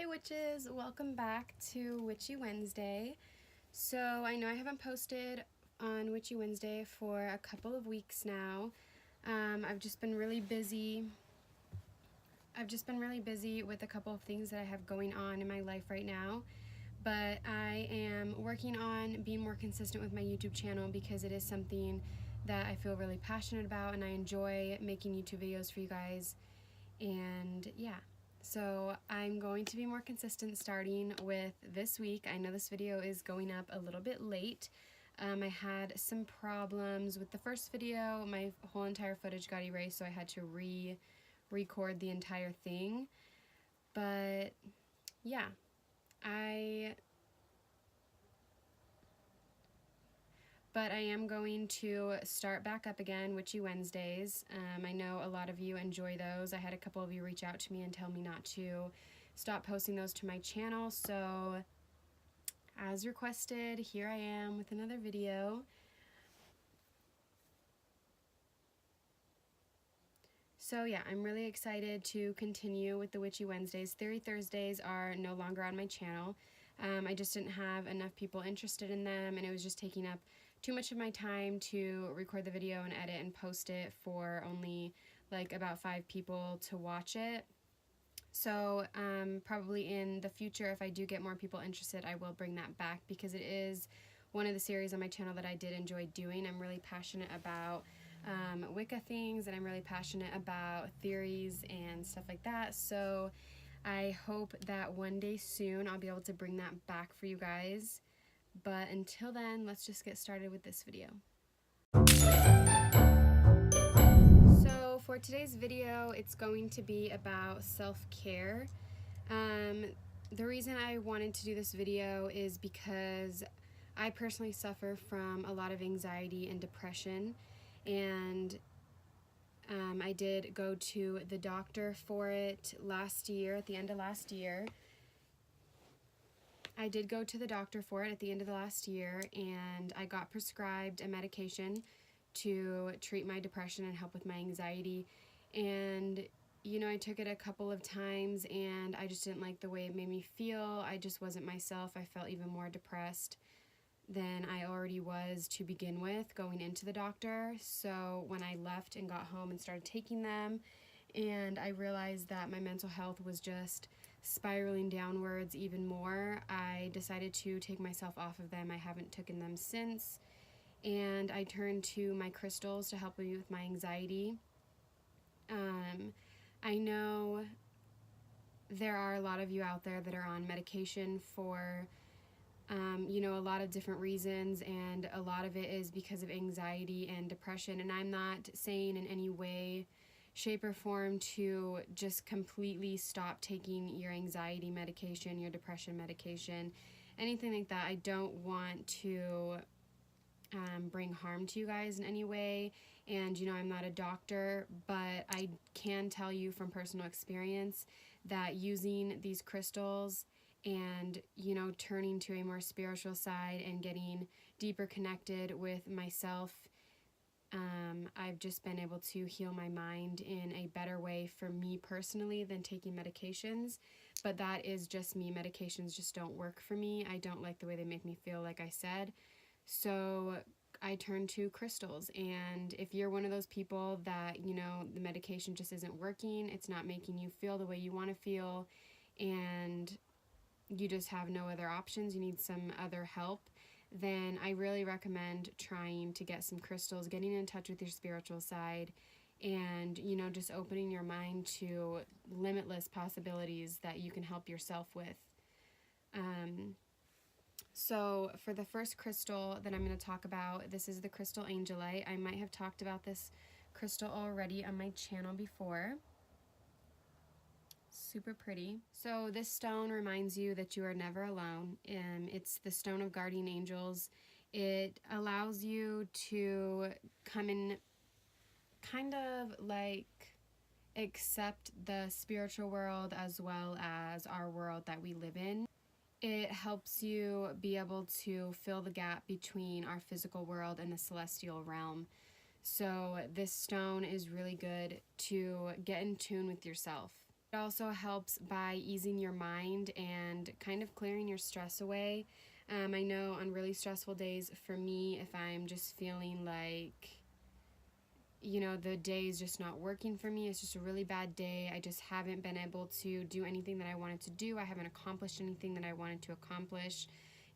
Hey witches, welcome back to Witchy Wednesday. So I know I haven't posted on Witchy Wednesday for a couple of weeks now. I've just been really busy. With a couple of things that I have going on in my life right now. But I am working on being more consistent with my YouTube channel because it is something that I feel really passionate about and I enjoy making YouTube videos for you guys. And yeah. So I'm going to be more consistent starting with this week. I know this video is going up a little bit late. I had some problems with the first video. My whole entire footage got erased, so I had to re-record the entire thing. But yeah, I am going to start back up again, Witchy Wednesdays. I know a lot of you enjoy those. I had a couple of you reach out to me and tell me not to stop posting those to my channel. So, as requested, here I am with another video. So yeah, I'm really excited to continue with the Witchy Wednesdays. Theory Thursdays are no longer on my channel. I just didn't have enough people interested in them, and it was just taking up too much of my time to record the video and edit and post it for only like about 5 people to watch it. So probably in the future, if I do get more people interested, I will bring that back because it is one of the series on my channel that I did enjoy doing. I'm really passionate about Wicca things, and I'm really passionate about theories and stuff like that. So I hope that one day soon I'll be able to bring that back for you guys. But until then, let's just get started with this video. So for today's video, it's going to be about self-care. The reason I wanted to do this video is because I personally suffer from a lot of anxiety and depression, and I did go to the doctor for it last year, at the end of last year. I did go to the doctor for it at the end of the last year, and I got prescribed a medication to treat my depression and help with my anxiety. And, you know, I took it a couple of times, and I just didn't like the way it made me feel. I just wasn't myself. I felt even more depressed than I already was to begin with going into the doctor. So when I left and got home and started taking them, and I realized that my mental health was just spiraling downwards even more, I decided to take myself off of them. I haven't taken them since, and I turned to my crystals to help me with my anxiety. I know there are a lot of you out there that are on medication for you know, a lot of different reasons, and a lot of it is because of anxiety and depression. And I'm not saying in any way, shape, or form to just completely stop taking your anxiety medication, your depression medication, anything like that. I don't want to bring harm to you guys in any way. And, you know, I'm not a doctor, but I can tell you from personal experience that using these crystals and, you know, turning to a more spiritual side and getting deeper connected with myself, I've just been able to heal my mind in a better way for me personally than taking medications. But that is just me. Medications just don't work for me. I don't like the way they make me feel, like I said. So I turn to crystals. And if you're one of those people that, you know, the medication just isn't working, it's not making you feel the way you want to feel, and you just have no other options, you need some other help, then I really recommend trying to get some crystals, getting in touch with your spiritual side, and, you know, just opening your mind to limitless possibilities that you can help yourself with. So for the first crystal that I'm going to talk about, this is the crystal angelite. I might have talked about this crystal already on my channel before. Super pretty. So this stone reminds you that you are never alone. It's the stone of guardian angels. It allows you to come in, kind of like accept the spiritual world as well as our world that we live in. It helps you be able to fill the gap between our physical world and the celestial realm. So this stone is really good to get in tune with yourself. It also helps by easing your mind and kind of clearing your stress away. I know on really stressful days for me, if I'm just feeling like, the day is just not working for me, it's just a really bad day, I just haven't been able to do anything that I wanted to do, I haven't accomplished anything that I wanted to accomplish,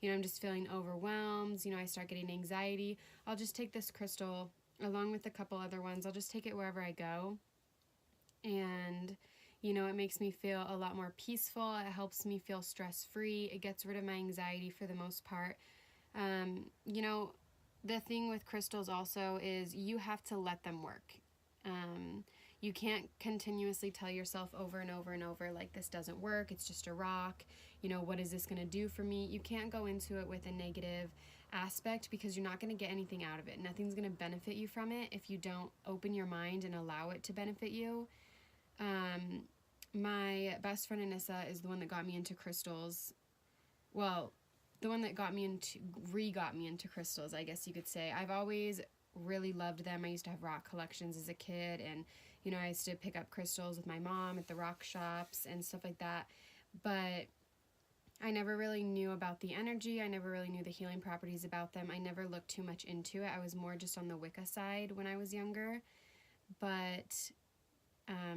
I'm just feeling overwhelmed, I start getting anxiety, I'll just take this crystal along with a couple other ones. I'll just take it wherever I go. And, it makes me feel a lot more peaceful. It helps me feel stress-free. It gets rid of my anxiety for the most part. The thing with crystals also is you have to let them work. You can't continuously tell yourself over and over and over, like, this doesn't work, it's just a rock, what is this going to do for me? You can't go into it with a negative aspect because you're not going to get anything out of it. Nothing's going to benefit you from it if you don't open your mind and allow it to benefit you. My best friend Anissa is the one that got me into crystals. Well, the one that got me into crystals, I guess you could say. I've always really loved them. I used to have rock collections as a kid, and I used to pick up crystals with my mom at the rock shops and stuff like that, but I never really knew about the energy. I never really knew the healing properties about them. I never looked too much into it. I was more just on the Wicca side when I was younger, but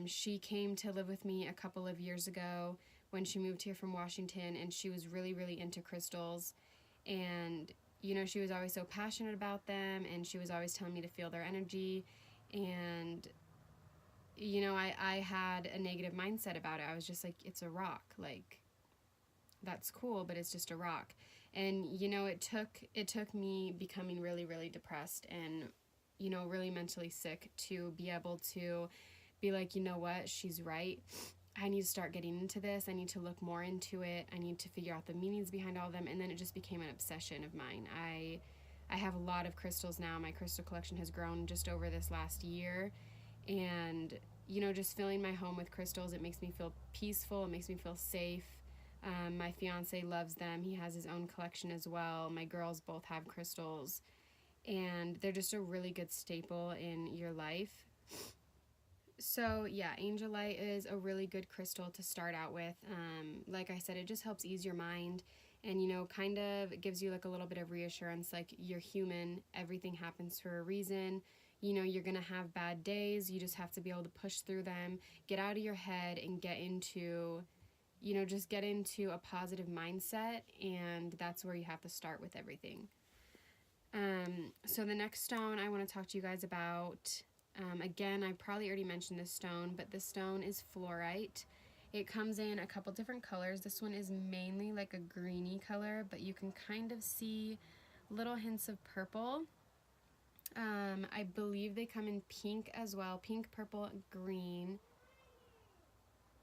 she came to live with me a couple of years ago when she moved here from Washington, and she was really, really into crystals, and she was always so passionate about them, and she was always telling me to feel their energy, and I had a negative mindset about it. I was just like, it's a rock, like, that's cool, but it's just a rock. And it took me becoming really, really depressed and really mentally sick to be able to be like, what, she's right, I need to start getting into this, I need to look more into it, I need to figure out the meanings behind all of them. And then it just became an obsession of mine. I have a lot of crystals now. My crystal collection has grown just over this last year, and just filling my home with crystals, it makes me feel peaceful, it makes me feel safe. My fiance loves them. He has his own collection as well. My girls both have crystals, and they're just a really good staple in your life. So yeah, angelite is a really good crystal to start out with. Like I said, it just helps ease your mind, and kind of gives you like a little bit of reassurance, like, you're human, everything happens for a reason. You're gonna have bad days, you just have to be able to push through them, get out of your head, and get into a positive mindset, and that's where you have to start with everything. So the next stone I want to talk to you guys about, again, I probably already mentioned this stone, but this stone is fluorite. It comes in a couple different colors. This one is mainly like a greeny color, but you can kind of see little hints of purple. I believe they come in pink as well, pink, purple, green.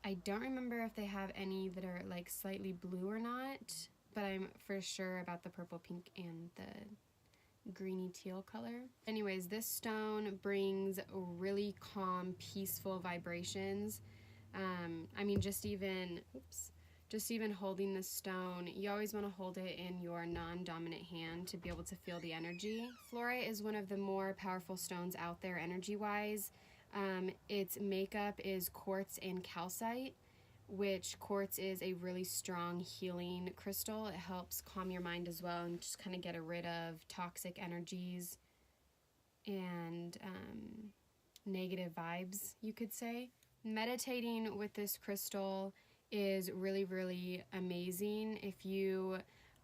I don't remember if they have any that are like slightly blue or not, but I'm for sure about the purple, pink, and the greeny teal color. Anyways, this stone brings really calm, peaceful vibrations. Just even holding this stone, you always want to hold it in your non-dominant hand to be able to feel the energy. Fluorite is one of the more powerful stones out there energy-wise. Its makeup is quartz and calcite, which quartz is a really strong healing crystal. It helps calm your mind as well and just kind of get rid of toxic energies and negative vibes, you could say. Meditating with this crystal is really, really amazing.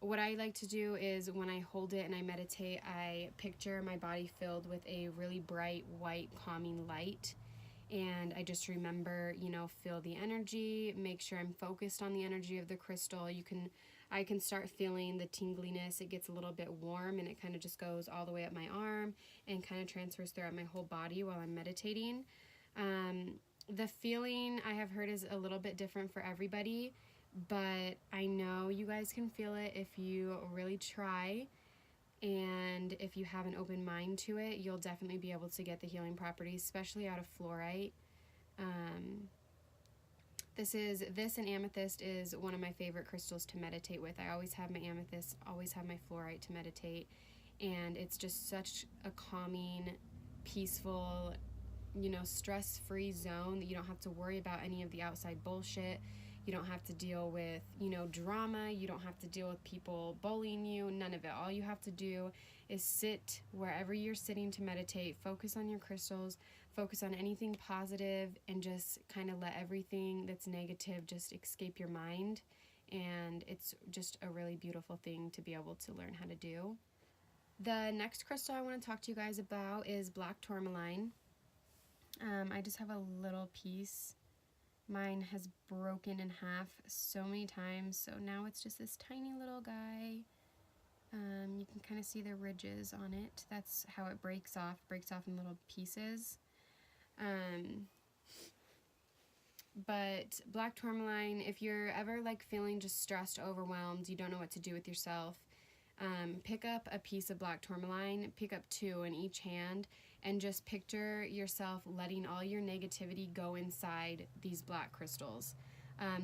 What I like to do is when I hold it and I meditate, I picture my body filled with a really bright, white, calming light. And I just remember, feel the energy, make sure I'm focused on the energy of the crystal. I can start feeling the tingliness. It gets a little bit warm, and it kind of just goes all the way up my arm and kind of transfers throughout my whole body while I'm meditating. The feeling I have heard is a little bit different for everybody, but I know you guys can feel it if you really try, and if you have an open mind to it, you'll definitely be able to get the healing properties, especially out of fluorite. This and amethyst is one of my favorite crystals to meditate with. I always have my amethyst, always have my fluorite to meditate, and it's just such a calming, peaceful stress-free zone that you don't have to worry about any of the outside bullshit. You don't have to deal with, drama. You don't have to deal with people bullying you. None of it. All you have to do is sit wherever you're sitting to meditate, focus on your crystals, focus on anything positive, and just kind of let everything that's negative just escape your mind. And it's just a really beautiful thing to be able to learn how to do. The next crystal I want to talk to you guys about is black tourmaline. I just have a little piece. Mine has broken in half so many times, so now it's just this tiny little guy. You can kind of see the ridges on it. That's how it breaks off in little pieces. But black tourmaline, if you're ever like feeling just stressed, overwhelmed, you don't know what to do with yourself, pick up a piece of black tourmaline, pick up 2 in each hand, and just picture yourself letting all your negativity go inside these black crystals.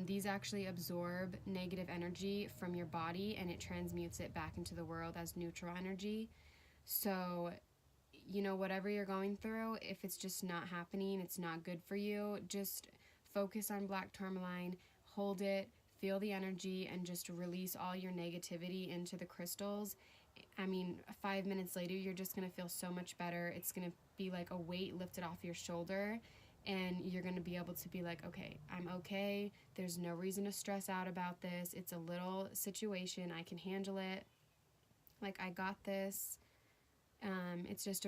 These actually absorb negative energy from your body, and it transmutes it back into the world as neutral energy. So, whatever you're going through, if it's just not happening, it's not good for you, just focus on black tourmaline, hold it, feel the energy, and just release all your negativity into the crystals. 5 minutes later, you're just going to feel so much better. It's going to be like a weight lifted off your shoulder, and you're going to be able to be like, okay, I'm okay. There's no reason to stress out about this. It's a little situation. I can handle it. Like, I got this. It's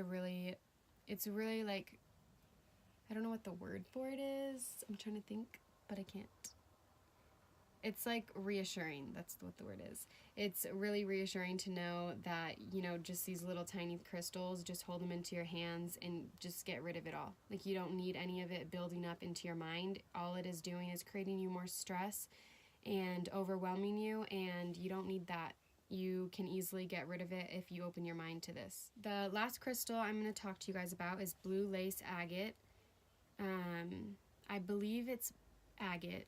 really like, I don't know what the word for it is. I'm trying to think, but I can't. It's like reassuring. That's what the word is. It's really reassuring to know that, just these little tiny crystals, just hold them into your hands and just get rid of it all. Like, you don't need any of it building up into your mind. All it is doing is creating you more stress and overwhelming you, and you don't need that. You can easily get rid of it if you open your mind to this. The last crystal I'm going to talk to you guys about is blue lace agate. I believe it's agate.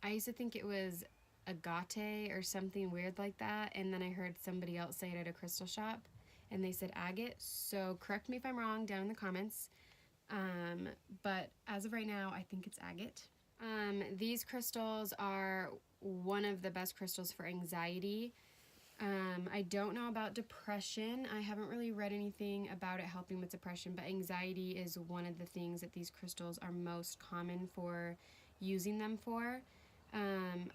I used to think it was agate or something weird like that, and then I heard somebody else say it at a crystal shop, and they said agate, so correct me if I'm wrong down in the comments. But as of right now, I think it's agate. These crystals are one of the best crystals for anxiety. I don't know about depression. I haven't really read anything about it helping with depression, but anxiety is one of the things that these crystals are most common for using them for.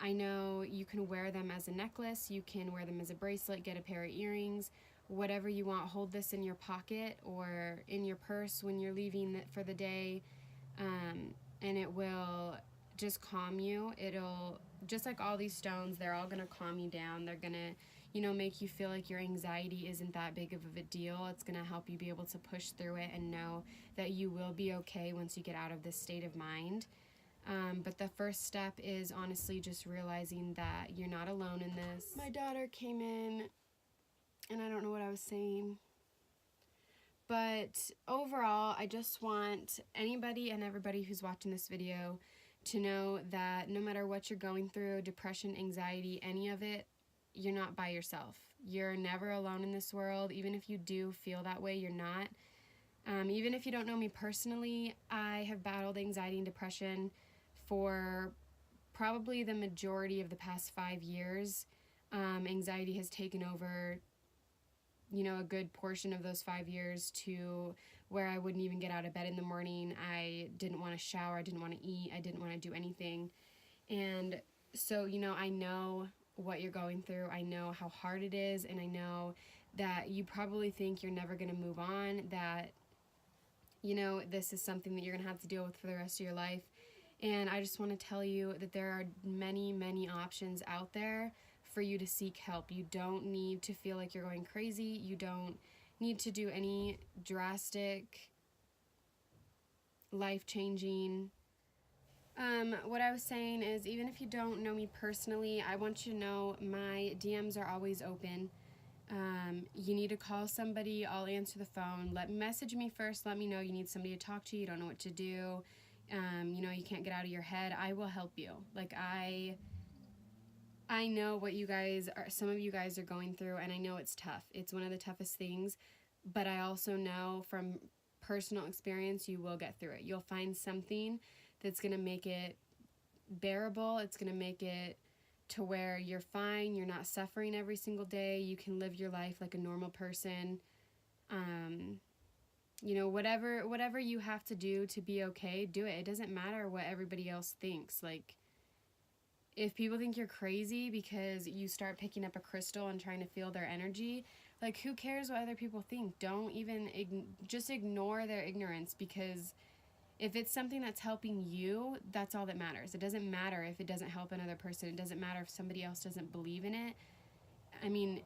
I know you can wear them as a necklace, you can wear them as a bracelet, get a pair of earrings, whatever you want. Hold this in your pocket or in your purse when you're leaving for the day, and it will just calm you. It'll, just like all these stones, they're all going to calm you down. They're going to, make you feel like your anxiety isn't that big of a deal. It's going to help you be able to push through it and know that you will be okay once you get out of this state of mind. But the first step is honestly just realizing that you're not alone in this. My daughter came in, and I don't know what I was saying. But overall, I just want anybody and everybody who's watching this video to know that no matter what you're going through, depression, anxiety, any of it, you're not by yourself. You're never alone in this world. Even if you do feel that way, you're not. Even if you don't know me personally, I have battled anxiety and depression for probably the majority of the past 5 years. Anxiety has taken over, a good portion of those 5 years, to where I wouldn't even get out of bed in the morning. I didn't want to shower. I didn't want to eat. I didn't want to do anything. And so, I know what you're going through. I know how hard it is, and I know that you probably think you're never going to move on, that, this is something that you're going to have to deal with for the rest of your life. And I just want to tell you that there are many, many options out there for you to seek help. You don't need to feel like you're going crazy. You don't need to do any drastic, life-changing. What I was saying is, even if you don't know me personally, I want you to know my DMs are always open. You need to call somebody, I'll answer the phone. Message me first, let me know you need somebody to talk to, you don't know what to do. You can't get out of your head. I will help you. Like, I know what some of you guys are going through, and I know it's tough. It's one of the toughest things, but I also know from personal experience, you will get through it. You'll find something that's going to make it bearable. It's going to make it to where you're fine. You're not suffering every single day. You can live your life like a normal person. You know, whatever you have to do to be okay, do it. It doesn't matter what everybody else thinks. Like, if people think you're crazy because you start picking up a crystal and trying to feel their energy, like, who cares what other people think? Don't even, just ignore their ignorance, because if it's something that's helping you, that's all that matters. It doesn't matter if it doesn't help another person. It doesn't matter if somebody else doesn't believe in it. I mean,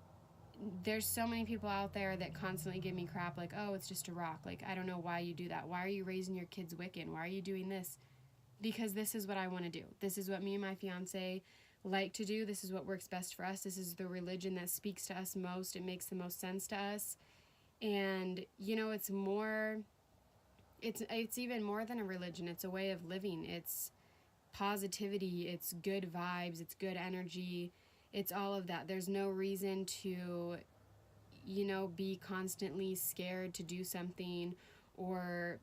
there's so many people out there that constantly give me crap, like, oh, it's just a rock. Like, I don't know why you do that. Why are you raising your kids Wiccan? Why are you doing this? Because this is what I want to do. This is what me and my fiance like to do. This is what works best for us. This is the religion that speaks to us most. It makes the most sense to us. And, you know, it's even more than a religion. It's a way of living. It's positivity. It's good vibes. It's good energy. It's all of that. There's no reason to, you know, be constantly scared to do something, or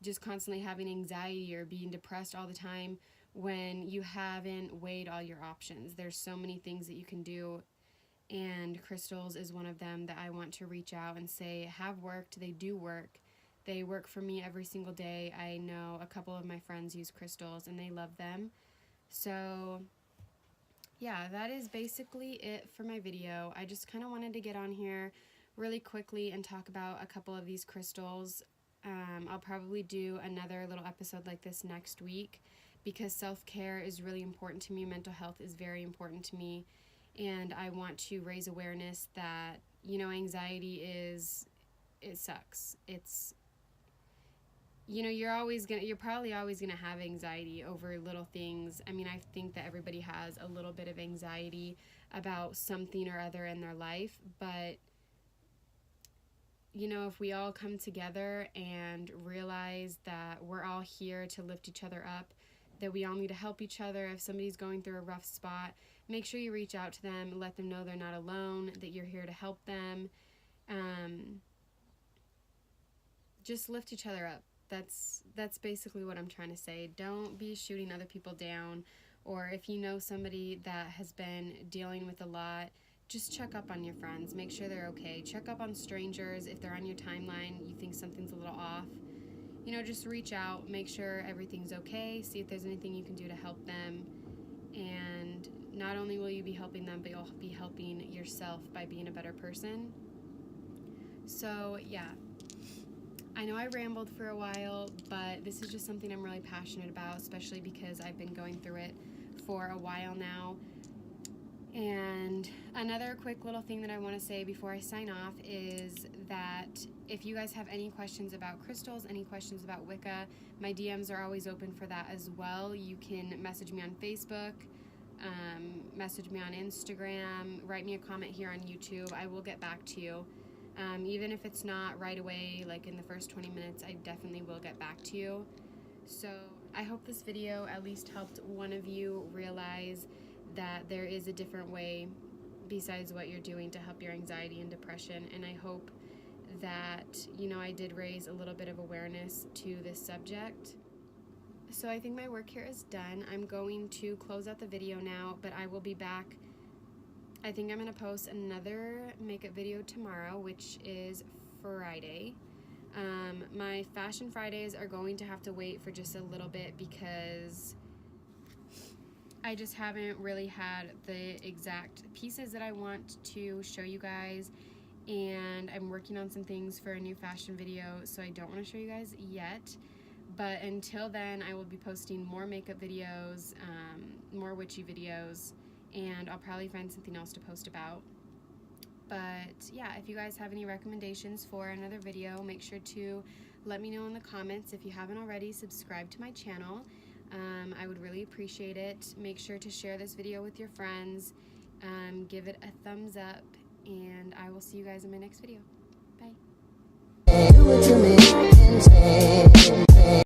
just constantly having anxiety or being depressed all the time when you haven't weighed all your options. There's so many things that you can do, and crystals is one of them that I want to reach out and say have worked. They do work. They work for me every single day. I know a couple of my friends use crystals and they love them. So yeah, that is basically it for my video. I just kind of wanted to get on here really quickly and talk about a couple of these crystals. I'll probably do another little episode like this next week, because self-care is really important to me. Mental health is very important to me, and I want to raise awareness that, you know, anxiety it sucks. It's, you know, you're probably always gonna have anxiety over little things. I mean, I think that everybody has a little bit of anxiety about something or other in their life, but, you know, if we all come together and realize that we're all here to lift each other up, that we all need to help each other. If somebody's going through a rough spot, make sure you reach out to them, let them know they're not alone, that you're here to help them. Just lift each other up. That's basically what I'm trying to say. Don't be shooting other people down, or if you know somebody that has been dealing with a lot, just check up on your friends. Make sure they're okay. Check up on strangers. If they're on your timeline, you think something's a little off, you know, just reach out, make sure everything's okay, see if there's anything you can do to help them. And not only will you be helping them, but you'll be helping yourself by being a better person. So yeah, I know I rambled for a while, but this is just something I'm really passionate about, especially because I've been going through it for a while now. And another quick little thing that I want to say before I sign off is that if you guys have any questions about crystals, any questions about Wicca, my DMs are always open for that as well. You can message me on Facebook, message me on Instagram, write me a comment here on YouTube. I will get back to you. Even if it's not right away, like in the first 20 minutes, I definitely will get back to you. So I hope this video at least helped one of you realize that there is a different way besides what you're doing to help your anxiety and depression. And I hope that, you know, I did raise a little bit of awareness to this subject. So I think my work here is done. I'm going to close out the video now, but I will be back. I think I'm going to post another makeup video tomorrow, which is Friday. My Fashion Fridays are going to have to wait for just a little bit because I just haven't really had the exact pieces that I want to show you guys, and I'm working on some things for a new fashion video, so I don't want to show you guys yet. But until then, I will be posting more makeup videos, more witchy videos, and I'll probably find something else to post about. But yeah, if you guys have any recommendations for another video, make sure to let me know in the comments. If you haven't already, subscribe to my channel. I would really appreciate it. Make sure to share this video with your friends, give it a thumbs up, and I will see you guys in my next video. Bye.